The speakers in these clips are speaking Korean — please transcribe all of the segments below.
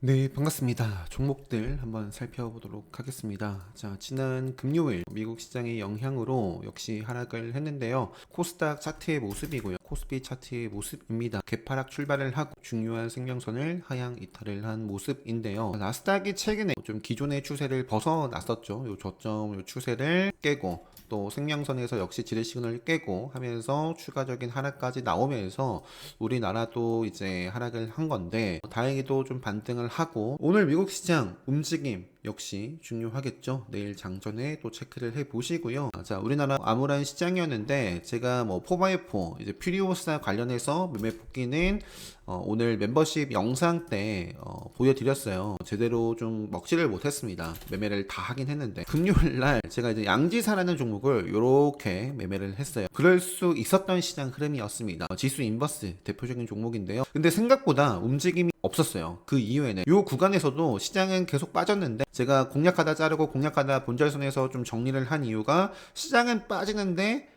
네, 반갑습니다. 종목들 한번 살펴보도록 하겠습니다. 자, 지난 금요일 미국 시장의 영향으로 역시 하락을 했는데요. 코스닥 차트의 모습이고요. 코스피 차트의 모습입니다. 개파락 출발을 하고 중요한 생명선을 하향 이탈을 한 모습인데요. 나스닥이 최근에 좀 기존의 추세를 벗어났었죠. 요 저점, 요 추세를 깨고 또 생명선에서 역시 지렛신을 깨고 하면서 추가적인 하락까지 나오면서 우리나라도 이제 하락을 한 건데 다행히도 좀 반등을 하고 오늘 미국 시장 움직임 역시 중요하겠죠. 내일 장전에 또 체크를 해 보시고요. 자, 우리나라 암울한 시장이었는데 제가 뭐 4x4 이제 퓨리오사 관련해서 매매 뽑기는 오늘 멤버십 영상 때 보여드렸어요. 제대로 좀 먹지를 못했습니다. 매매를 다 하긴 했는데 금요일 날 제가 이제 양지사라는 종목을 이렇게 매매를 했어요. 그럴 수 있었던 시장 흐름이었습니다. 지수 인버스 대표적인 종목인데요. 근데 생각보다 움직임이 없었어요. 그 이후에는 이 구간에서도 시장은 계속 빠졌는데 제가 공략하다 자르고 공략하다 본절선에서 좀 정리를 한 이유가 시장은 빠지는데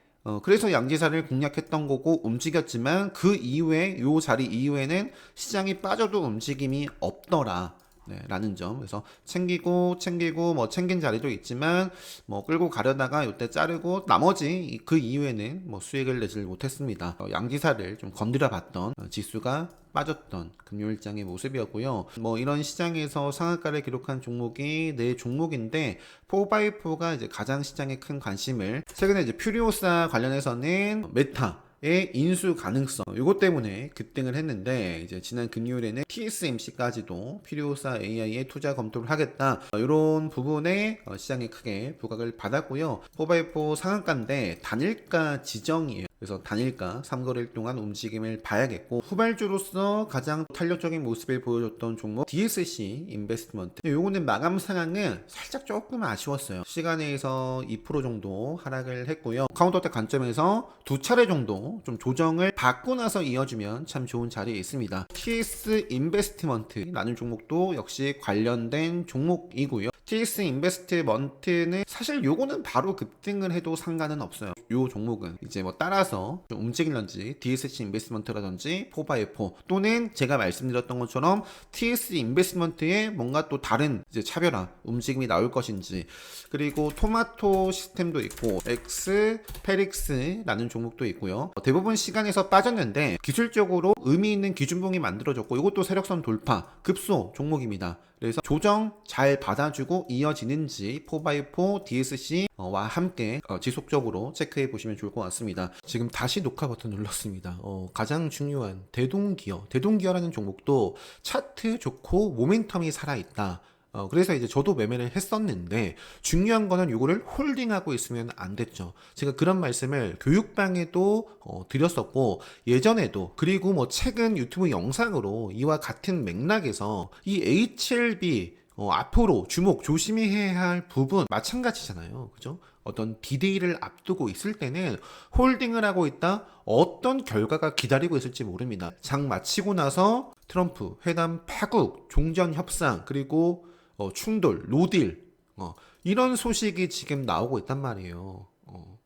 그래서 양지사를 공략했던 거고 움직였지만 그 이후에 요 자리 이후에는 시장이 빠져도 움직임이 없더라. 네, 라는 점. 그래서 챙기고 뭐 챙긴 자리도 있지만 뭐 끌고 가려다가 이때 자르고 나머지 그 이후에는 뭐 수익을 내질 못했습니다. 양지사를 좀 건드려 봤던 지수가 빠졌던 금요일장의 모습이었고요. 뭐 이런 시장에서 상한가를 기록한 종목이 네 종목인데 4x4가 이제 가장 시장에 큰 관심을 최근에 이제 퓨리오사 관련해서는 메타 의 인수 가능성 이것 때문에 급등을 했는데 이제 지난 금요일에는 TSMC까지도 퓨리오사 AI에 투자 검토를 하겠다 이런 부분에 시장이 크게 부각을 받았고요. 4x4 상한가인데 단일가 지정이에요. 그래서 단일가 3거래일 동안 움직임을 봐야겠고 후발주로서 가장 탄력적인 모습을 보여줬던 종목 DSC 인베스트먼트 요거는 마감 상황은 살짝 조금 아쉬웠어요. 시간에서 2% 정도 하락을 했고요. 카운터택 관점에서 두 차례 정도 좀 조정을 받고 나서 이어주면 참 좋은 자리에 있습니다. TS 인베스트먼트라는 종목도 역시 관련된 종목이고요. TS 인베스트먼트는 사실 요거는 바로 급등을 해도 상관은 없어요. 요 종목은 이제 뭐 따라서 좀 움직일런지 DSC 인베스트먼트라든지 4x4 또는 제가 말씀드렸던 것처럼 TS 인베스트먼트에 뭔가 또 다른 이제 차별화 움직임이 나올 것인지 그리고 토마토 시스템도 있고 엑스페릭스라는 종목도 있고요. 대부분 시간에서 빠졌는데 기술적으로 의미 있는 기준봉이 만들어졌고 이것도 세력선 돌파 급소 종목입니다. 그래서 조정 잘 받아주고 이어지는지 4x4 DSC와 함께 지속적으로 체크해 보시면 좋을 것 같습니다. 지금 다시 녹화 버튼 눌렀습니다. 가장 중요한 대동기어라는 종목도 차트 좋고 모멘텀이 살아있다. 그래서 이제 저도 매매를 했었는데 중요한 거는 이거를 홀딩하고 있으면 안 됐죠. 제가 그런 말씀을 교육방에도 드렸었고 예전에도 그리고 뭐 최근 유튜브 영상으로 이와 같은 맥락에서 이 HLB 앞으로 주목 조심해야 할 부분 마찬가지잖아요. 그죠? 어떤 디데이를 앞두고 있을 때는 홀딩을 하고 있다 어떤 결과가 기다리고 있을지 모릅니다. 장 마치고 나서 트럼프 회담 파국 종전 협상 그리고 충돌, 노딜 이런 소식이 지금 나오고 있단 말이에요.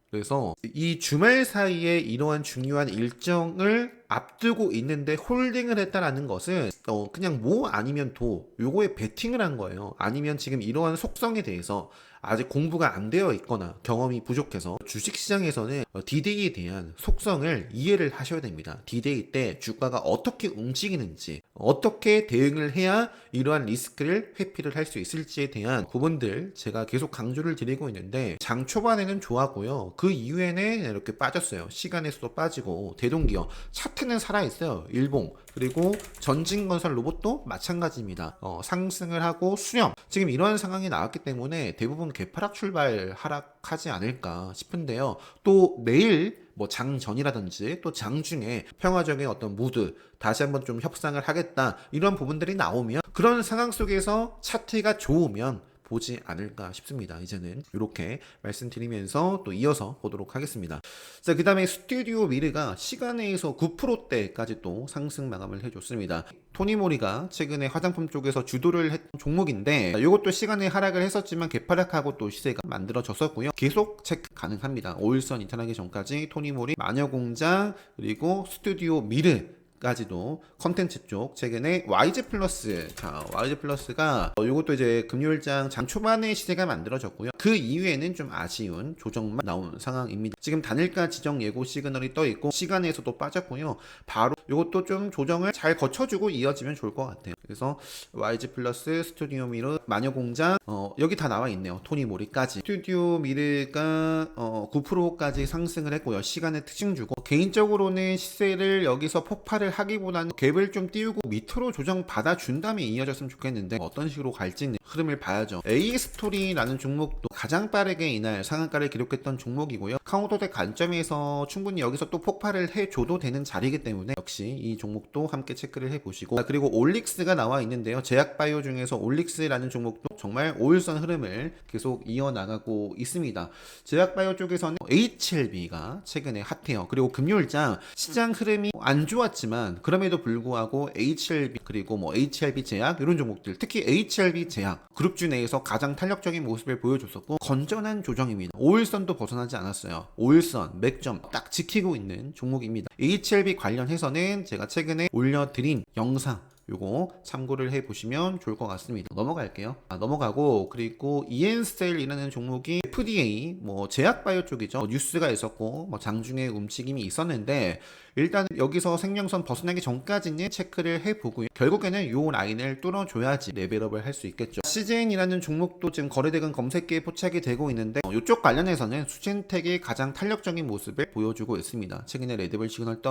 그래서 이 주말 사이에 이러한 중요한 일정을 앞두고 있는데 홀딩을 했다라는 것은 그냥 뭐 아니면 도 요거에 베팅을 한 거예요. 아니면 지금 이러한 속성에 대해서 아직 공부가 안 되어 있거나 경험이 부족해서 주식시장에서는 디데이에 대한 속성을 이해를 하셔야 됩니다. 디데이 때 주가가 어떻게 움직이는지 어떻게 대응을 해야 이러한 리스크를 회피를 할 수 있을지에 대한 부분들 제가 계속 강조를 드리고 있는데 장 초반에는 좋았고요. 그 이후에는 이렇게 빠졌어요. 시간에서도 빠지고 대동기업 차트는 살아있어요. 일봉 그리고 전진건설 로봇도 마찬가지입니다. 상승을 하고 수렴 지금 이런 상황이 나왔기 때문에 대부분 개파락 출발 하락하지 않을까 싶은데요. 또 내일 뭐 장전이라든지 또 장중에 평화적인 어떤 무드 다시 한번 좀 협상을 하겠다 이런 부분들이 나오면 그런 상황 속에서 차트가 좋으면 보지 않을까 싶습니다. 이제는 이렇게 말씀드리면서 또 이어서 보도록 하겠습니다. 자, 그 다음에 스튜디오 미르가 시간에서 9%대까지 또 상승 마감을 해줬습니다. 토니모리가 최근에 화장품 쪽에서 주도를 했던 종목인데 이것도 시간에 하락을 했었지만 개파락하고 또 시세가 만들어졌었고요. 계속 체크 가능합니다. 5일선 이탈하기 전까지 토니모리, 마녀공장 그리고 스튜디오 미르 까지도 컨텐츠 쪽 최근에 YG 플러스, 자 YG 플러스가 이것도 이제 금요일장 장 초반에 시세가 만들어졌고요. 그 이후에는 좀 아쉬운 조정만 나온 상황입니다. 지금 단일가 지정 예고 시그널이 떠 있고 시간에서도 빠졌고요. 바로 이것도 좀 조정을 잘 거쳐주고 이어지면 좋을 것 같아요. 그래서 YG 플러스, 스튜디오 미르, 마녀공장 여기 다 나와 있네요. 토니모리까지. 스튜디오 미르가 9%까지 상승을 했고요. 시간에 특징 주고 개인적으로는 시세를 여기서 폭발을 하기보다는 갭을 좀 띄우고 밑으로 조정 받아준 다음에 이어졌으면 좋겠는데 어떤 식으로 갈지는 흐름을 봐야죠. AS토리라는 종목도 가장 빠르게 이날 상한가를 기록했던 종목이고요. 카운터덱 관점에서 충분히 여기서 또 폭발을 해줘도 되는 자리이기 때문에 역시 이 종목도 함께 체크를 해보시고, 그리고 올릭스가 나와 있는데요. 제약바이오 중에서 올릭스라는 종목도 정말 5일선 흐름을 계속 이어나가고 있습니다. 제약바이오 쪽에서는 HLB가 최근에 핫해요. 그리고 금요일장 시장 흐름이 안 좋았지만 그럼에도 불구하고 HLB 그리고 뭐 HLB 제약 이런 종목들, 특히 HLB 제약 그룹주 내에서 가장 탄력적인 모습을 보여줬었고 건전한 조정입니다. 5일선도 벗어나지 않았어요. 5일선 맥점 딱 지키고 있는 종목입니다. HLB 관련해서는 제가 최근에 올려드린 영상 요거 참고를 해보시면 좋을 것 같습니다. 넘어갈게요. 넘어가고, 그리고 이엔스텔이라는 종목이 FDA 뭐 제약바이오 쪽이죠. 뉴스가 있었고 뭐 장중에 움직임이 있었는데 일단 여기서 생명선 벗어나기 전까지는 체크를 해보고요. 결국에는 요 라인을 뚫어줘야지 레벨업을 할 수 있겠죠. CJN이라는 종목도 지금 거래대금 검색기에 포착이 되고 있는데 이쪽 관련해서는 수진텍이 가장 탄력적인 모습을 보여주고 있습니다. 최근에 레드벨 시그널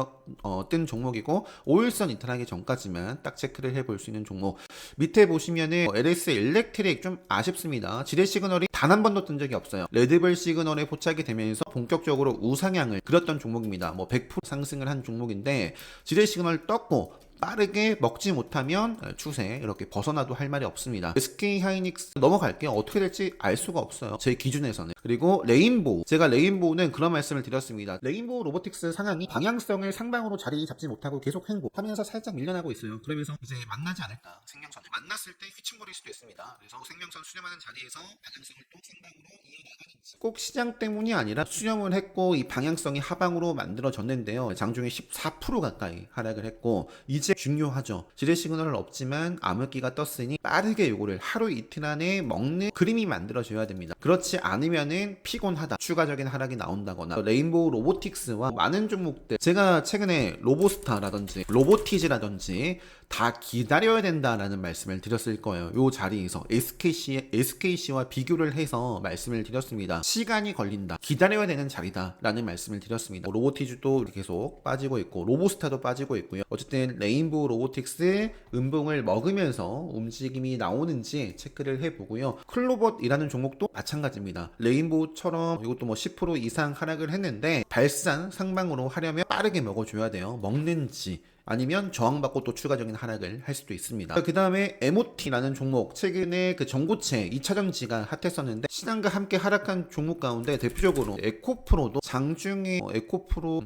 뜬 종목이고 5일선 이탈하기 전까지만 딱 체크를 해볼 수 있는 종목. 밑에 보시면은 LS 일렉트릭 좀 아쉽습니다. 지뢰 시그널이 단 한 번도 뜬 적이 없어요. 레드벨 시그널에 포착이 되면서 본격적으로 우상향을 그렸던 종목입니다. 뭐 100% 상승을 한 종목인데 지뢰 시그널 떴고 빠르게 먹지 못하면 추세 이렇게 벗어나도 할 말이 없습니다. SK 하이닉스 넘어갈게요. 어떻게 될지 알 수가 없어요. 제 기준에서는. 그리고 레인보우, 제가 레인보우는 그런 말씀을 드렸습니다. 레인보우 로보틱스 상황이 방향성을 상방으로 자리 잡지 못하고 계속 횡보하면서 살짝 밀려나고 있어요. 그러면서 이제 만나지 않을까. 생명선을 만났을 때 휘청거릴 수도 있습니다. 그래서 생명선 수렴하는 자리에서 방향성을 또 상방으로 이어나가는지, 꼭 시장 때문이 아니라 수렴을 했고 이 방향성이 하방으로 만들어졌는데요. 장중에 14% 가까이 하락을 했고 이제 중요하죠. 지뢰 시그널은 없지만 암흑기가 떴으니 빠르게 요거를 하루 이틀 안에 먹는 그림이 만들어져야 됩니다. 그렇지 않으면은 피곤하다, 추가적인 하락이 나온다거나. 레인보우 로보틱스와 많은 종목들, 제가 최근에 로보스타라든지 로보티즈라든지 다 기다려야 된다라는 말씀을 드렸을 거예요. 요 자리에서 SKC와 비교를 해서 말씀을 드렸습니다. 시간이 걸린다, 기다려야 되는 자리다 라는 말씀을 드렸습니다. 로보티즈도 계속 빠지고 있고 로보스타도 빠지고 있고요. 어쨌든 레인보우 로보틱스 음봉을 먹으면서 움직임이 나오는지 체크를 해보고요. 클로봇이라는 종목도 마찬가지입니다. 레인보우처럼 이것도 뭐 10% 이상 하락을 했는데 발산 상방으로 하려면 빠르게 먹어줘야 돼요. 먹는지 아니면 저항받고 또 추가적인 하락을 할 수도 있습니다. 그 다음에 MOT라는 종목, 최근에 그 전고체 2차전지가 핫했었는데 시장과 함께 하락한 종목 가운데 대표적으로 에코프로도 장중에 에코프로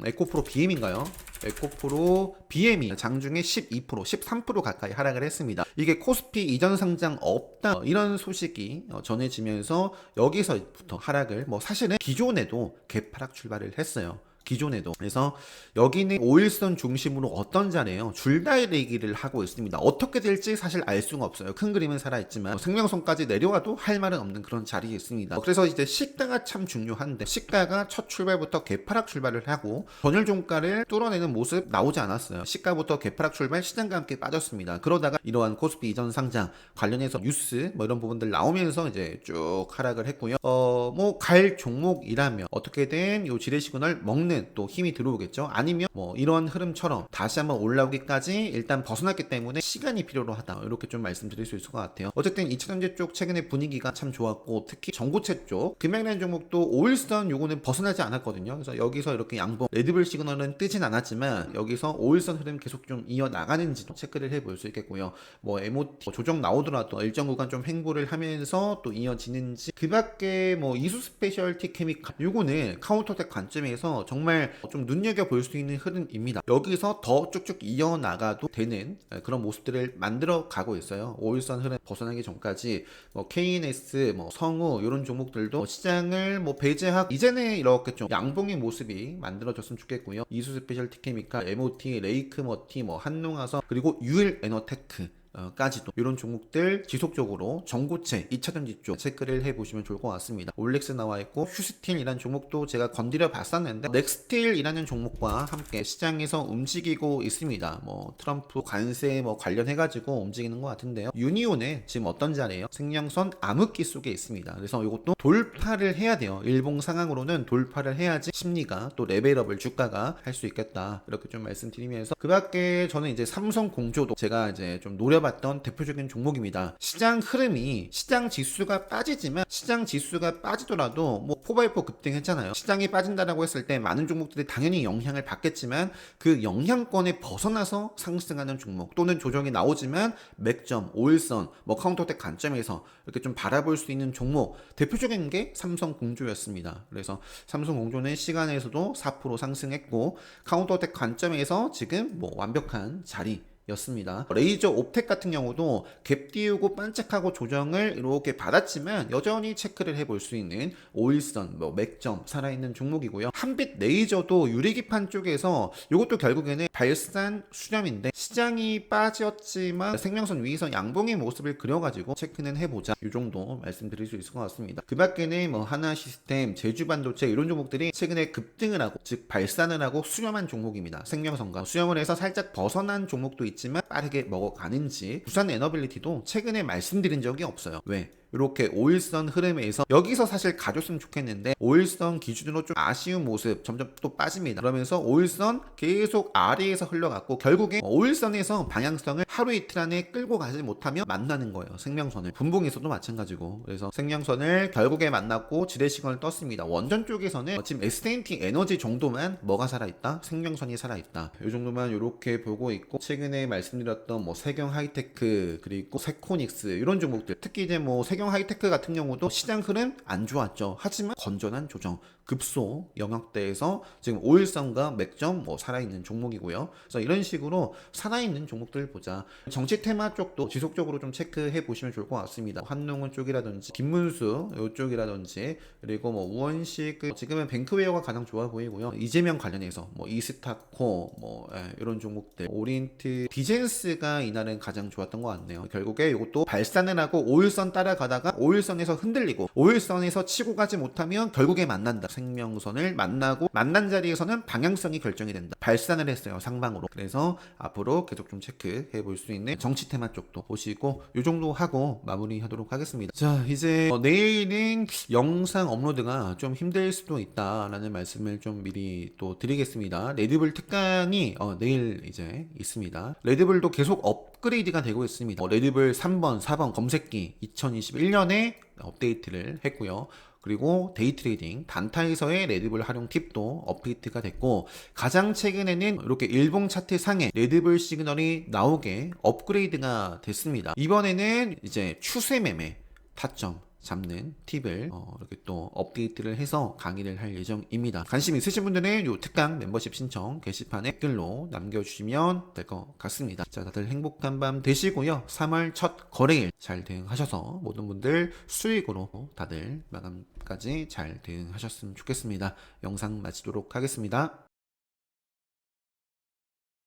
BM인가요? 에코프로 BM이 장중에 12%, 13% 가까이 하락을 했습니다. 이게 코스피 이전 상장 없다 이런 소식이 전해지면서 여기서부터 하락을, 뭐 사실은 기존에도 갭하락 출발을 했어요. 기존에도. 그래서 여기는 5일선 중심으로 어떤 자리예요? 줄다리기를 하고 있습니다. 어떻게 될지 사실 알 수가 없어요. 큰 그림은 살아있지만 생명선까지 내려와도 할 말은 없는 그런 자리에 있습니다. 그래서 이제 시가가 참 중요한데 시가가 첫 출발부터 개파락 출발을 하고 전일 종가를 뚫어내는 모습 나오지 않았어요. 시가부터 개파락 출발, 시장과 함께 빠졌습니다. 그러다가 이러한 코스피 이전 상장 관련해서 뉴스 뭐 이런 부분들 나오면서 이제 쭉 하락을 했고요. 뭐 갈 종목이라면 어떻게든 요 지뢰 시그널 먹는 또 힘이 들어오겠죠. 아니면 뭐 이런 흐름처럼 다시 한번 올라오기까지 일단 벗어났기 때문에 시간이 필요로 하다, 이렇게 좀 말씀드릴 수 있을 것 같아요. 어쨌든 2차전지 쪽 최근에 분위기가 참 좋았고 특히 전고체 쪽 금양라인 종목도 5일선 요거는 벗어나지 않았거든요. 그래서 여기서 이렇게 양봉 레드불 시그널은 뜨진 않았지만 여기서 5일선 흐름 계속 좀 이어나가는지도 체크를 해볼 수 있겠고요. 뭐 MOT 조정 나오더라도 일정 구간 좀 횡보를 하면서 또 이어지는지, 그 밖에 뭐 이수 스페셜티 케미칼 요거는 카운터텍 관점에서 정말 정말 좀 눈여겨볼 수 있는 흐름입니다. 여기서 더 쭉쭉 이어나가도 되는 그런 모습들을 만들어 가고 있어요. 5일선 흐름 벗어나기 전까지 뭐 KNS, 뭐 성우 이런 종목들도 시장을 뭐 배제하고 이제는 이렇게 좀 양봉의 모습이 만들어졌으면 좋겠고요. 이수 스페셜티 케미칼, MOT, 레이크머티, 뭐 한농화성, 그리고 유일 에너테크 까지도 이런 종목들 지속적으로 전고체 2차전지 쪽 체크를 해보시면 좋을 것 같습니다. 올렉스 나와있고 휴스틸이라는 종목도 제가 건드려 봤었는데 넥스틸이라는 종목과 함께 시장에서 움직이고 있습니다. 뭐 트럼프 관세 뭐 관련해가지고 움직이는 것 같은데요. 유니온은 지금 어떤 자리예요? 생명선 암흑기 속에 있습니다. 그래서 이것도 돌파를 해야 돼요. 일봉 상황으로는 돌파를 해야지 심리가 또 레벨업을 주가가 할 수 있겠다, 이렇게 좀 말씀드리면서 그 밖에 저는 이제 삼성공조도 제가 이제 좀 노려봤던 대표적인 종목입니다. 시장 흐름이 시장 지수가 빠지지만 시장 지수가 빠지더라도 뭐 4x4 급등했잖아요. 시장이 빠진다라고 했을 때 많은 종목들이 당연히 영향을 받겠지만 그 영향권에 벗어나서 상승하는 종목 또는 조정이 나오지만 맥점, 5일선, 뭐 카운터텍 관점에서 이렇게 좀 바라볼 수 있는 종목 대표적인 게 삼성공조였습니다. 그래서 삼성공조는 시간에서도 4% 상승했고 카운터텍 관점에서 지금 뭐 완벽한 자리 였습니다. 레이저 옵텍 같은 경우도 갭 띄우고 반짝하고 조정을 이렇게 받았지만 여전히 체크를 해볼 수 있는 5일선, 뭐 맥점 살아있는 종목이고요. 한빛 레이저도 유리기판 쪽에서 이것도 결국에는 발산 수렴인데 시장이 빠졌지만 생명선 위에서 양봉의 모습을 그려가지고 체크는 해보자, 이 정도 말씀드릴 수 있을 것 같습니다. 그 밖에는 뭐 하나시스템, 제주반도체 이런 종목들이 최근에 급등을 하고 즉 발산을 하고 수렴한 종목입니다. 생명선과 수렴을 해서 살짝 벗어난 종목도 있지만 빠르게 먹어가는지 부산 에너빌리티도 최근에 말씀드린 적이 없어요. 왜? 이렇게 5일선 흐름에서 여기서 사실 가줬으면 좋겠는데 5일선 기준으로 좀 아쉬운 모습 점점 또 빠집니다. 그러면서 5일선 계속 아래에서 흘러갔고 결국에 5일선에서 방향성을 하루 이틀 안에 끌고 가지 못하면 만나는 거예요. 생명선을. 분봉에서도 마찬가지고. 그래서 생명선을 결국에 만났고 지뢰시간을 떴습니다. 원전 쪽에서는 지금 S&T 에너지 정도만 뭐가 살아있다? 생명선이 살아있다. 이 정도만 이렇게 보고 있고 최근에 말씀드렸던 뭐 세경 하이테크 그리고 세코닉스 이런 종목들 특히 이제 뭐 세경 하이테크 같은 경우도 시장 흐름 안 좋았죠. 하지만 건전한 조정 급소 영역대에서 지금 5일선과 맥점 뭐 살아있는 종목이고요. 그래서 이런 식으로 살아있는 종목들 보자. 정치 테마 쪽도 지속적으로 좀 체크해 보시면 좋을 것 같습니다. 한농은 쪽이라든지 김문수 이쪽이라든지 그리고 뭐 우원식 지금은 뱅크웨어가 가장 좋아 보이고요. 이재명 관련해서 뭐 이스타코 뭐 이런 종목들 오리엔트 디젠스가 이날은 가장 좋았던 것 같네요. 결국에 이것도 발산을 하고 5일선 따라가다가 5일선에서 흔들리고 5일선에서 치고 가지 못하면 결국에 만난다. 생명선을 만나고 만난 자리에서는 방향성이 결정이 된다. 발산을 했어요. 상방으로. 그래서 앞으로 계속 좀 체크해 볼 수 있는 정치 테마 쪽도 보시고 이 정도 하고 마무리하도록 하겠습니다. 자, 이제 내일은 영상 업로드가 좀 힘들 수도 있다라는 말씀을 좀 미리 또 드리겠습니다. 레드불 특강이 내일 이제 있습니다. 레드불도 계속 업그레이드가 되고 있습니다. 레드불 3번, 4번 검색기 2021년에 업데이트를 했고요. 그리고 데이 트레이딩 단타에서의 레드불 활용 팁도 업데이트가 됐고 가장 최근에는 이렇게 일봉 차트 상에 레드불 시그널이 나오게 업그레이드가 됐습니다. 이번에는 이제 추세 매매 타점 잡는 팁을 이렇게 또 업데이트를 해서 강의를 할 예정입니다. 관심 있으신 분들은 이 특강 멤버십 신청 게시판에 댓글로 남겨주시면 될 것 같습니다. 자, 다들 행복한 밤 되시고요. 3월 첫 거래일 잘 대응하셔서 모든 분들 수익으로 다들 마감까지 잘 대응하셨으면 좋겠습니다. 영상 마치도록 하겠습니다.